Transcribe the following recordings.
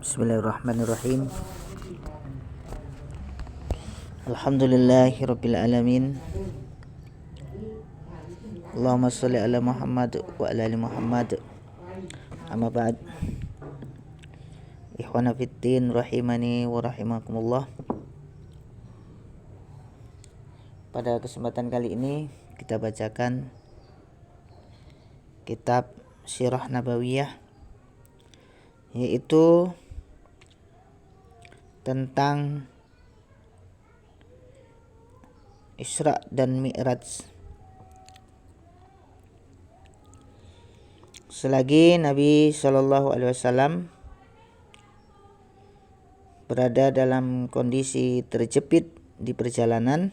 Bismillahirrahmanirrahim. Alhamdulillahirabbil alamin. Allahumma shalli ala Muhammad wa ala ali Muhammad. Amma ba'd. Ikhwana fiddin rahimani wa rahimakumullah. Pada kesempatan kali ini kita bacakan kitab Sirah Nabawiyah, yaitu tentang Isra dan Mi'raj. Selagi Nabi SAW berada dalam kondisi terjepit di perjalanan,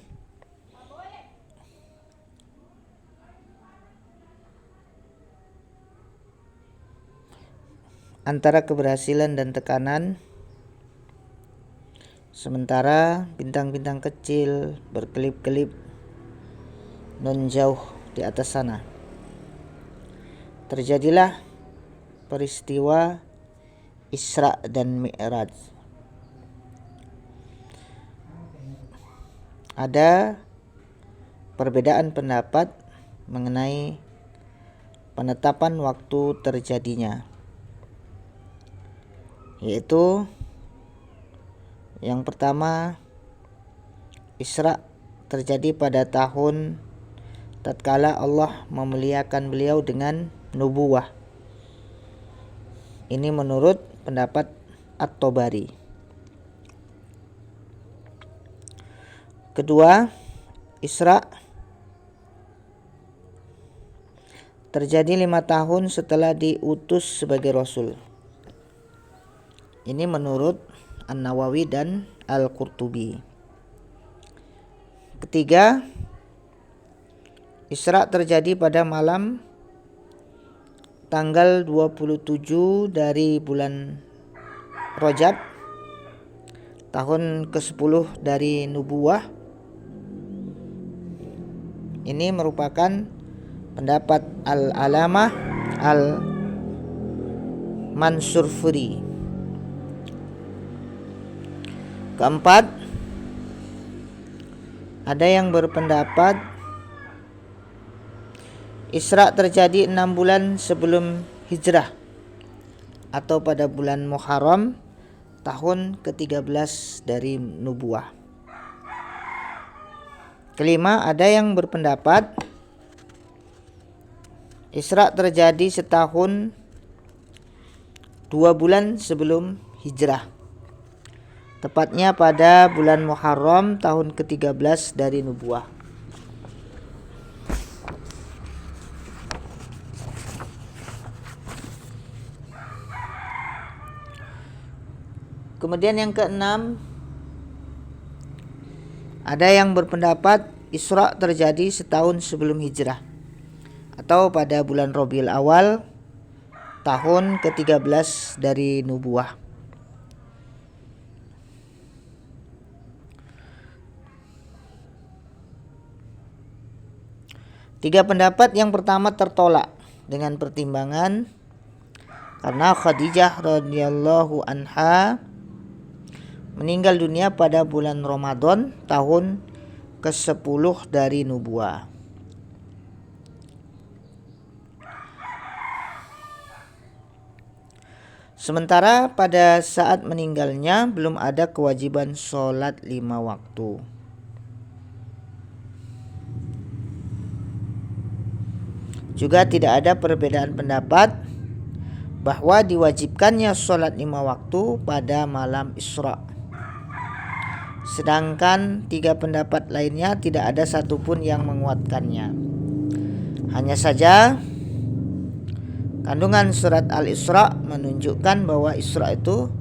antara keberhasilan dan tekanan, sementara bintang-bintang kecil berkelip-kelip non jauh di atas sana, terjadilah peristiwa Isra dan Mi'raj. Ada perbedaan pendapat mengenai penetapan waktu terjadinya, yaitu yang pertama, Isra terjadi pada tahun tatkala Allah memuliakan beliau dengan nubuwah. Ini menurut pendapat At-Tabari. Kedua, Isra terjadi 5 tahun setelah diutus sebagai Rasul. Ini menurut An-Nawawi dan Al-Qurtubi. Ketiga, Isra terjadi pada malam tanggal 27 dari bulan Rajab, tahun ke-10 dari nubuwah. Ini merupakan pendapat Al-Alamah Al-Mansurfuri. Keempat, ada yang berpendapat Isra terjadi 6 bulan sebelum hijrah atau pada bulan Muharram, tahun ke-13 dari nubuwah. Kelima, ada yang berpendapat Isra terjadi setahun 2 bulan sebelum hijrah, tepatnya pada bulan Muharram, tahun ke-13 dari nubuwah. Kemudian yang keenam, ada yang berpendapat Isra terjadi setahun sebelum hijrah atau pada bulan Rabiul Awal, tahun ke-13 dari nubuwah. Tiga pendapat yang pertama tertolak dengan pertimbangan karena Khadijah radhiyallahu anha meninggal dunia pada bulan Ramadan, tahun ke-10 dari nubuwah. Sementara pada saat meninggalnya belum ada kewajiban sholat 5 waktu. Juga tidak ada perbedaan pendapat bahwa diwajibkannya sholat 5 waktu pada malam Isra. Sedangkan 3 pendapat lainnya tidak ada satupun yang menguatkannya. Hanya saja kandungan surat Al-Isra menunjukkan bahwa Isra itu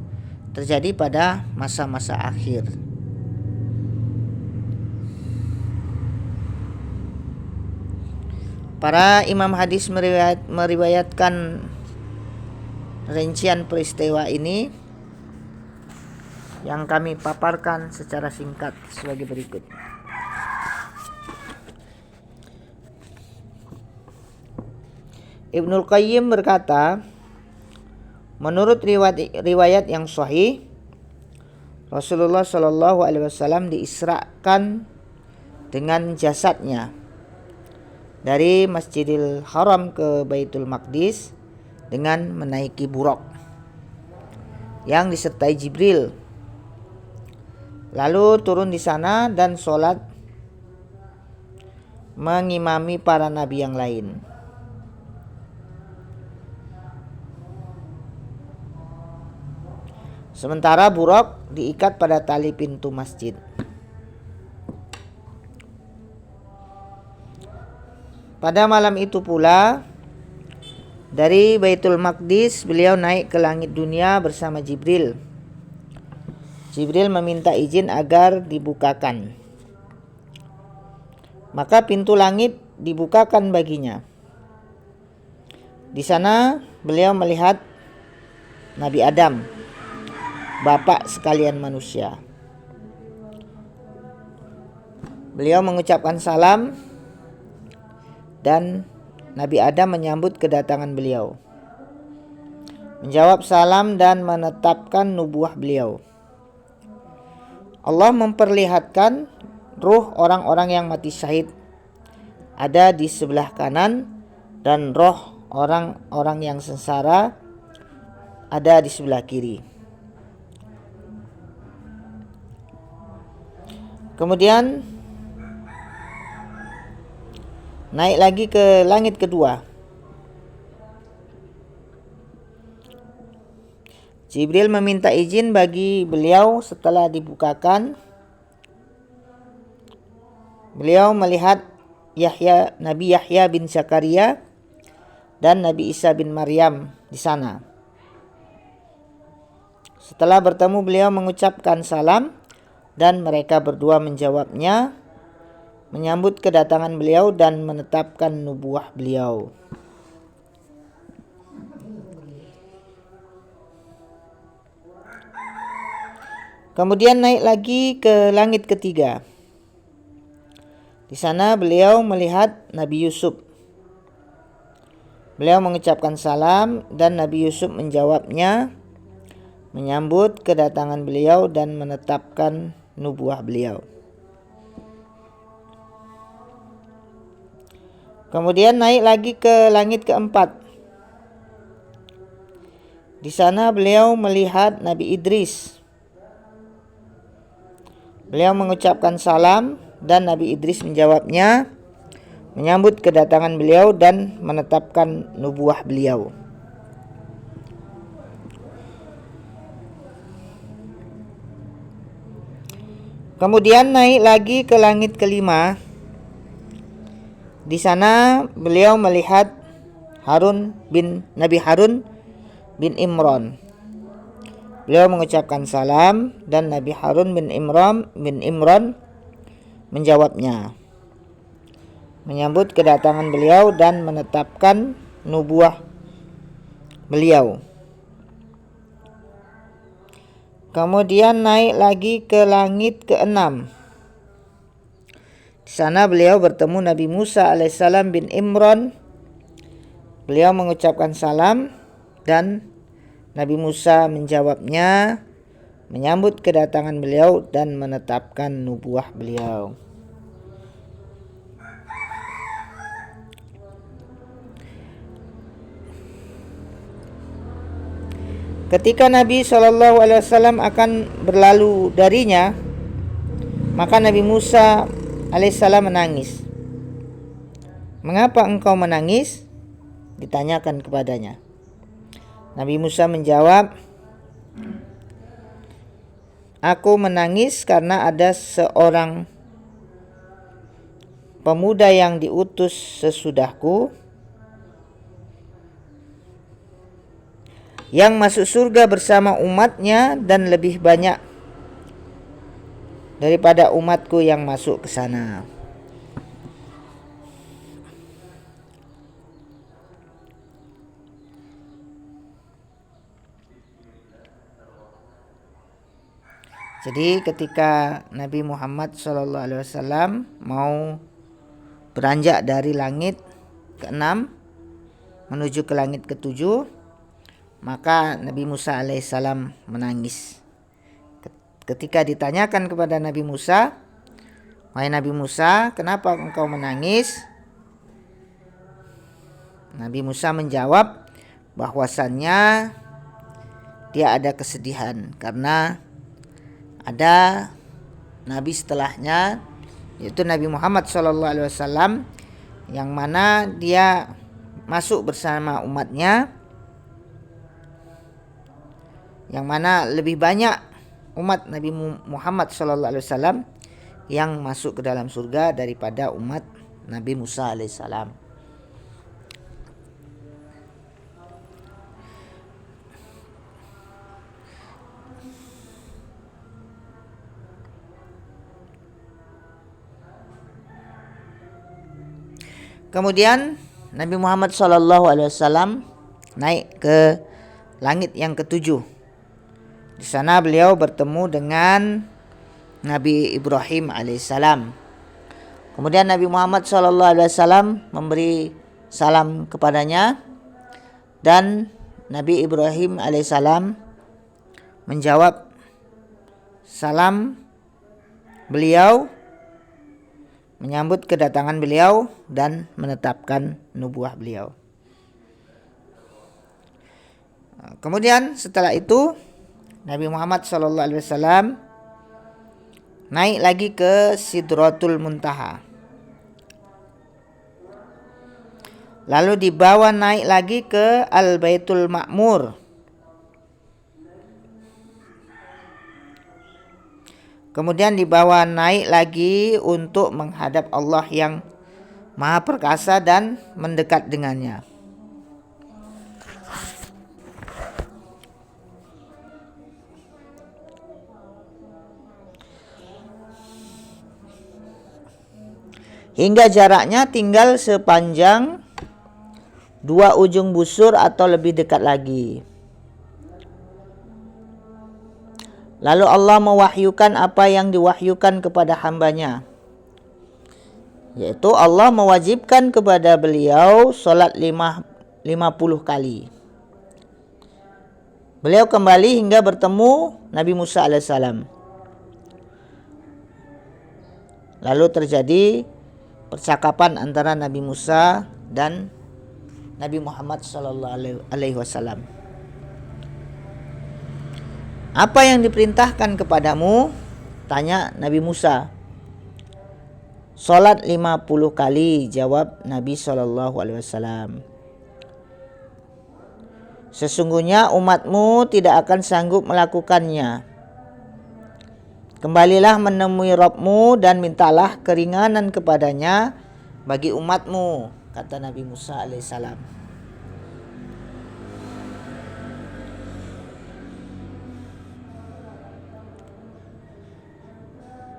terjadi pada masa-masa akhir. Para imam hadis meriwayatkan rincian peristiwa ini yang kami paparkan secara singkat sebagai berikut. Ibnul Qayyim berkata, Menurut riwayat yang sahih, Rasulullah Shallallahu Alaihi Wasallam diisrakan dengan jasadnya dari Masjidil Haram ke Baitul Maqdis dengan menaiki buraq yang disertai Jibril. Lalu turun di sana dan sholat mengimami para nabi yang lain. Sementara buraq diikat pada tali pintu masjid. Pada malam itu pula, dari Baitul Maqdis beliau naik ke langit dunia bersama Jibril. Jibril meminta izin agar dibukakan. Maka pintu langit dibukakan baginya. Di sana beliau melihat Nabi Adam, bapak sekalian manusia. Beliau mengucapkan salam dan Nabi Adam menyambut kedatangan beliau, menjawab salam dan menetapkan nubuah beliau. Allah memperlihatkan ruh orang-orang yang mati syahid ada di sebelah kanan dan roh orang-orang yang sengsara ada di sebelah kiri. Kemudian naik lagi ke langit kedua. Jibril meminta izin bagi beliau. Setelah dibukakan, beliau melihat Nabi Yahya bin Zakaria dan Nabi Isa bin Maryam di sana. Setelah bertemu, beliau mengucapkan salam dan mereka berdua menjawabnya, menyambut kedatangan beliau dan menetapkan nubuah beliau. Kemudian naik lagi ke langit ketiga. Di sana beliau melihat Nabi Yusuf. Beliau mengucapkan salam dan Nabi Yusuf menjawabnya, menyambut kedatangan beliau dan menetapkan nubuah beliau. Kemudian naik lagi ke langit keempat. Di sana beliau melihat Nabi Idris. Beliau mengucapkan salam dan Nabi Idris menjawabnya, menyambut kedatangan beliau dan menetapkan nubuah beliau. Kemudian naik lagi ke langit kelima. Di sana beliau melihat Nabi Harun bin Imran. Beliau mengucapkan salam dan Nabi Harun bin Imran menjawabnya, menyambut kedatangan beliau dan menetapkan nubuah beliau. Kemudian naik lagi ke langit ke-6. Di sana beliau bertemu Nabi Musa alaihissalam bin Imran. Beliau mengucapkan salam dan Nabi Musa menjawabnya, menyambut kedatangan beliau dan menetapkan nubuah beliau. Ketika Nabi SAW akan berlalu darinya, maka Nabi Musa alaihissalam menangis. "Mengapa engkau menangis?" ditanyakan kepadanya. Nabi Musa menjawab, "Aku menangis karena ada seorang pemuda yang diutus sesudahku yang masuk surga bersama umatnya dan lebih banyak daripada umatku yang masuk ke sana." Jadi ketika Nabi Muhammad SAW mau beranjak dari langit ke-6 menuju ke langit ke-7, Maka Nabi Musa alaihissalam menangis. Ketika ditanyakan kepada Nabi Musa, "Wahai Nabi Musa, kenapa engkau menangis?" Nabi Musa menjawab bahwasannya dia ada kesedihan karena ada nabi setelahnya, yaitu Nabi Muhammad SAW, yang mana dia masuk bersama umatnya, yang mana lebih banyak umat Nabi Muhammad SAW yang masuk ke dalam surga daripada umat Nabi Musa alaihissalam. Kemudian Nabi Muhammad SAW naik ke langit yang ketujuh. Di sana beliau bertemu dengan Nabi Ibrahim alaihissalam. Kemudian Nabi Muhammad SAW memberi salam kepadanya, dan Nabi Ibrahim alaihissalam menjawab salam beliau, menyambut kedatangan beliau dan menetapkan nubuah beliau. Kemudian setelah itu Nabi Muhammad SAW naik lagi ke Sidratul Muntaha. Lalu dibawa naik lagi ke Al-Baitul Ma'mur. Kemudian dibawa naik lagi untuk menghadap Allah yang Maha Perkasa dan mendekat dengannya. Hingga jaraknya tinggal sepanjang 2 ujung busur atau lebih dekat lagi. Lalu Allah mewahyukan apa yang diwahyukan kepada hambanya, yaitu Allah mewajibkan kepada beliau sholat 50 kali. Beliau kembali hingga bertemu Nabi Musa alaihissalam. Lalu terjadi percakapan antara Nabi Musa dan Nabi Muhammad SAW. "Apa yang diperintahkan kepadamu?" tanya Nabi Musa. "Salat 50 kali," jawab Nabi SAW. "Sesungguhnya umatmu tidak akan sanggup melakukannya. Kembalilah menemui Rabbmu dan mintalah keringanan kepadanya bagi umatmu," kata Nabi Musa alaihissalam.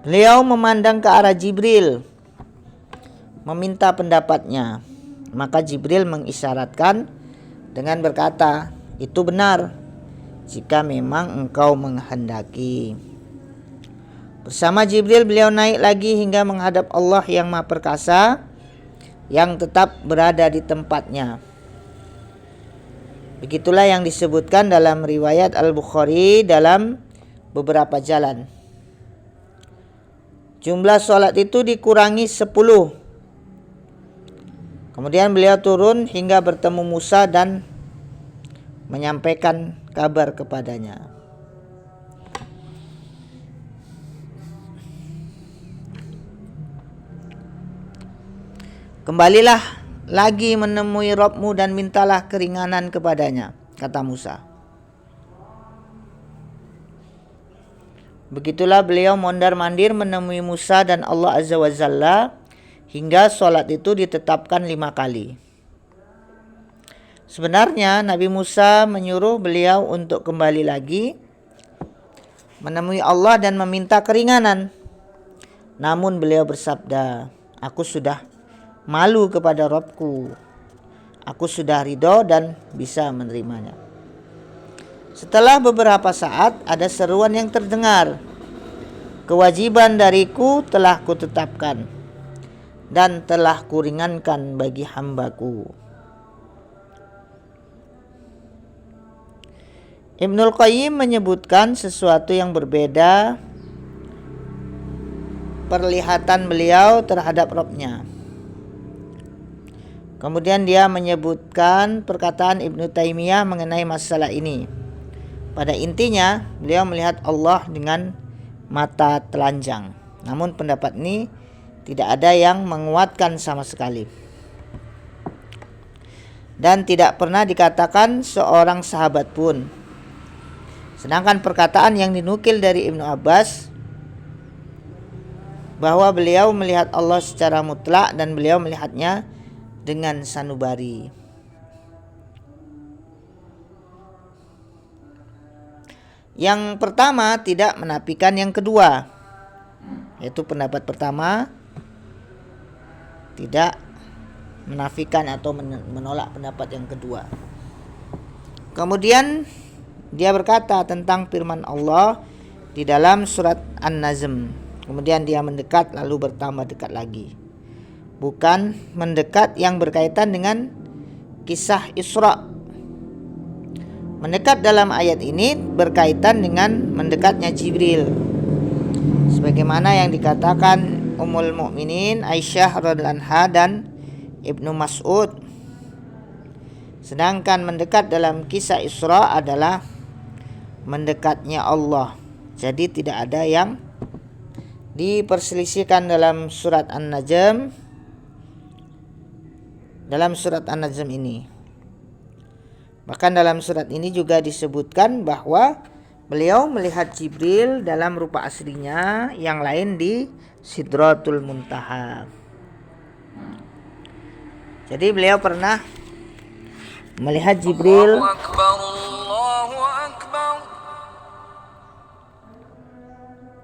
Beliau memandang ke arah Jibril, meminta pendapatnya. Maka Jibril mengisyaratkan dengan berkata, "Itu benar, jika memang engkau menghendaki." Bersama Jibril beliau naik lagi hingga menghadap Allah yang Maha Perkasa, yang tetap berada di tempatnya. Begitulah yang disebutkan dalam riwayat Al-Bukhari dalam beberapa jalan. Jumlah sholat itu dikurangi 10. Kemudian beliau turun hingga bertemu Musa dan menyampaikan kabar kepadanya. "Kembalilah lagi menemui Rabbmu dan mintalah keringanan kepadanya," kata Musa. Begitulah beliau mondar-mandir menemui Musa dan Allah Azza wa Jalla hingga sholat itu ditetapkan 5 kali. Sebenarnya Nabi Musa menyuruh beliau untuk kembali lagi menemui Allah dan meminta keringanan. Namun beliau bersabda, "Aku sudah malu kepada Rabbku. Aku sudah ridho dan bisa menerimanya." Setelah beberapa saat ada seruan yang terdengar, "Kewajiban dariku telah kutetapkan dan telah kuringankan bagi hambaku." Ibnul Qayyim menyebutkan sesuatu yang berbeda perlihatan beliau terhadap Rabb-nya. Kemudian dia menyebutkan perkataan Ibnu Taimiyah mengenai masalah ini. Pada intinya, beliau melihat Allah dengan mata telanjang. Namun pendapat ini tidak ada yang menguatkan sama sekali. Dan tidak pernah dikatakan seorang sahabat pun. Sedangkan perkataan yang dinukil dari Ibnu Abbas bahwa beliau melihat Allah secara mutlak dan beliau melihatnya dengan sanubari. Yang pertama tidak menafikan yang kedua, yaitu pendapat pertama tidak menafikan atau menolak pendapat yang kedua. Kemudian dia berkata tentang firman Allah di dalam surat An-Najm. Kemudian dia mendekat lalu bertambah dekat lagi. Bukan mendekat yang berkaitan dengan kisah Isra. Mendekat dalam ayat ini berkaitan dengan mendekatnya Jibril. Sebagaimana yang dikatakan Ummul Mukminin Aisyah radhiyallahu anha dan Ibnu Mas'ud. Sedangkan mendekat dalam kisah Isra adalah mendekatnya Allah. Jadi tidak ada yang diperselisihkan dalam surat An-Najm. Dalam surat An-Najm ini. Bahkan dalam surat ini juga disebutkan bahwa beliau melihat Jibril dalam rupa aslinya, yang lain di Sidratul Muntaha. Jadi beliau pernah melihat Jibril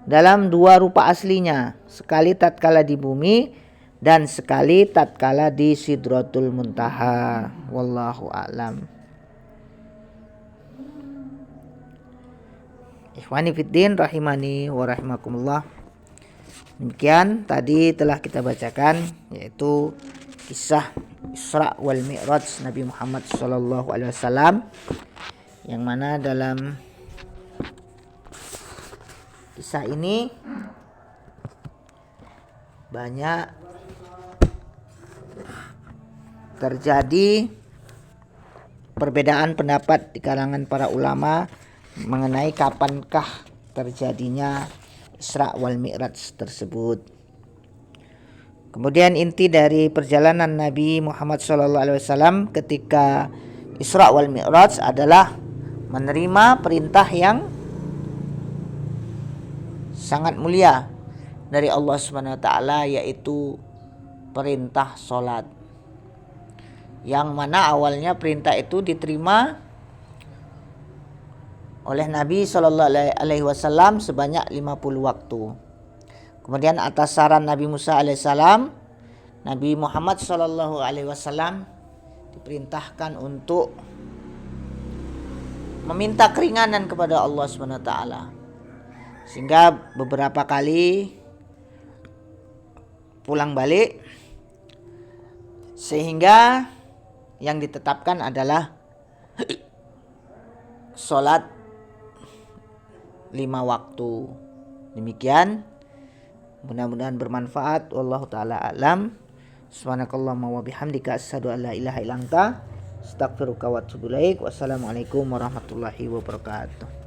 dalam dua rupa aslinya, sekali tatkala di bumi dan sekali tatkala di Sidratul Muntaha. Wallahu a'lam. Ikhwani fiddin rahimani wa rahimakumullah. Demikian tadi telah kita bacakan, yaitu kisah Isra wal Mi'raj Nabi Muhammad sallallahu alaihi wasallam, yang mana dalam kisah ini banyak terjadi perbedaan pendapat di kalangan para ulama mengenai kapankah terjadinya Isra wal Mi'raj tersebut. Kemudian inti dari perjalanan Nabi Muhammad SAW ketika Isra wal Mi'raj adalah menerima perintah yang sangat mulia dari Allah SWT, yaitu perintah sholat. Yang mana awalnya perintah itu diterima oleh Nabi SAW sebanyak 50 waktu. Kemudian atas saran Nabi Musa alaihissalam, Nabi Muhammad SAW diperintahkan untuk meminta keringanan kepada Allah SWT. Sehingga beberapa kali pulang balik, sehingga yang ditetapkan adalah sholat 5 waktu. Demikian, mudah-mudahan bermanfaat. Wallahu ta'ala a'lam. Subhanakallahumma wa bihamdika asyhadu an la ilaha illa anta astaghfiruka wa atubu ilaik. Wassalamualaikum warahmatullahi wabarakatuh.